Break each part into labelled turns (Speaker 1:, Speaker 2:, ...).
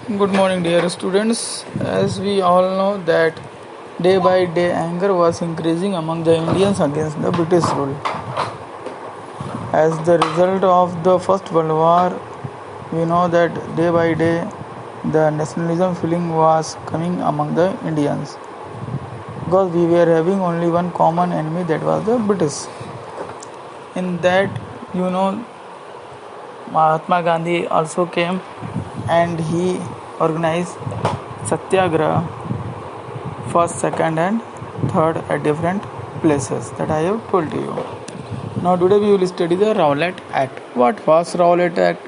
Speaker 1: Good morning, dear students. As we all know that day by day anger was increasing among the Indians against the British rule. As the result of the First World War, we know that day by day the nationalism feeling was coming among the Indians because we were having only one common enemy, that was the British. In that, Mahatma Gandhi also came and he organized Satyagraha first, second and third at different places that I have told you. Now today we will study the Rowlatt Act. What was Rowlatt Act?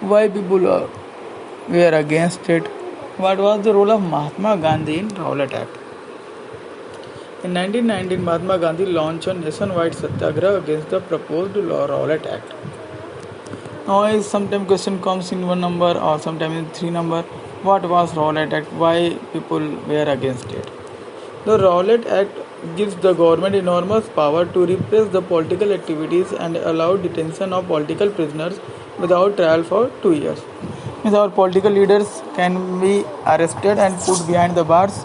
Speaker 1: Why people were against it? What was the role of Mahatma Gandhi in Rowlatt Act? In 1919, Mahatma Gandhi launched a nationwide satyagraha against the proposed Rowlatt Act. Now, sometimes question comes in one number or sometimes in three number. What was Rowlatt Act? Why people were against it? The Rowlatt Act gives the government enormous power to repress the political activities and allow detention of political prisoners without trial for 2 years. Means our political leaders can be arrested and put behind the bars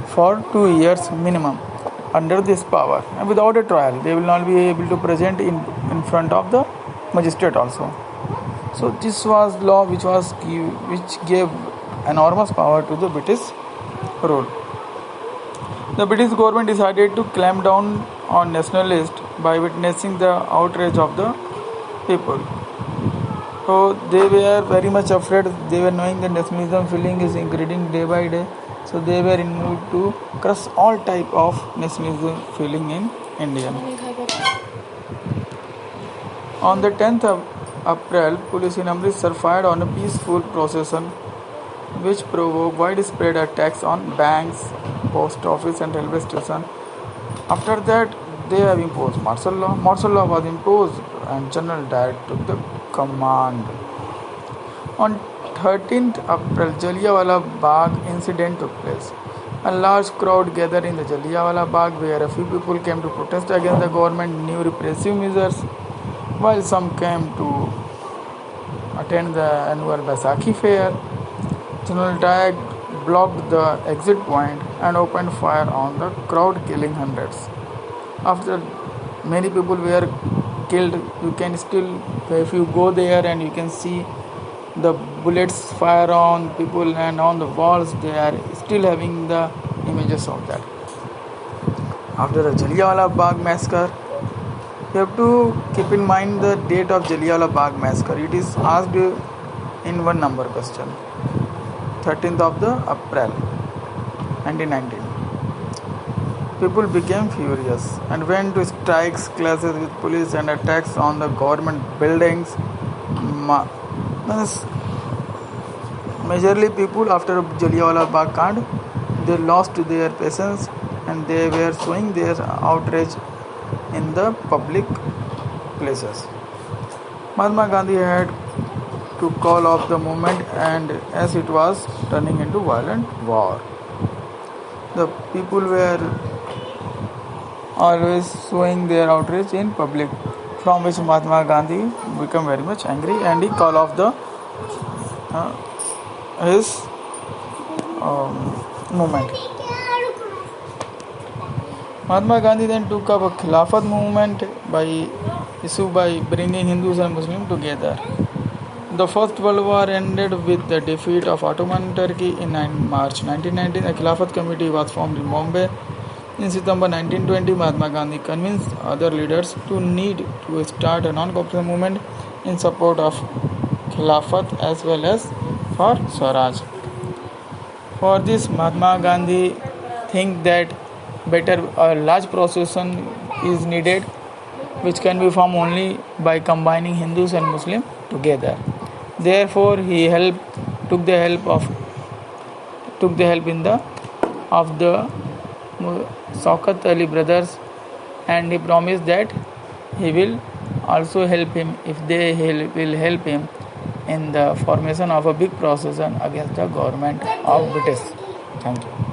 Speaker 1: for 2 years minimum under this power and without a trial. They will not be able to present in front of the magistrate also. So this was law which gave enormous power to the British rule. The British government decided to clamp down on nationalists by witnessing the outrage of the people. So they were very much afraid. They were knowing that nationalism feeling is increasing day by day. So they were in mood to crush all type of nationalism feeling in India. On the 10th of April, police in Amritsar fired on a peaceful procession which provoked widespread attacks on banks, post office and railway station. After that, they have imposed martial law. Martial law was imposed and General Dyer took the command. On 13th April, Jallianwala Bagh incident took place. A large crowd gathered in the Jallianwala Bagh where a few people came to protest against the government's new repressive measures, while some came to attend the annual Baisakhi fair. General Dyer blocked the exit point and opened fire on the crowd, killing hundreds. After many people were killed, you can still, if you go there and you can see the bullets fire on people and on the walls, they are still having the images of that. After the Jallianwala Bagh massacre, you have to keep in mind the date of Jallianwala Bagh massacre. It is asked in one number question. 13th of the April 1919. People became furious and went to strikes, clashes with police and attacks on the government buildings. Majorly people after Jallianwala Bagh Kand, they lost their patience and they were showing their outrage in the public places. Mahatma Gandhi had to call off the movement and as it was turning into violent war. The people were always showing their outrage in public, from which Mahatma Gandhi became very much angry and he called off the his movement. Mahatma Gandhi then took up a Khilafat movement by bringing Hindus and Muslims together. The First World War ended with the defeat of Ottoman Turkey in March 1919. A Khilafat committee was formed in Bombay. In September 1920, Mahatma Gandhi convinced other leaders to need to start a non-cooperation movement in support of Khilafat as well as for Swaraj. For this, Mahatma Gandhi think that a large procession is needed, which can be formed only by combining Hindus and Muslims together. Therefore, he took the help of the Shaukat Ali brothers, and he promised that he will also help him if they will help him in the formation of a big procession against the government of British. Thank you.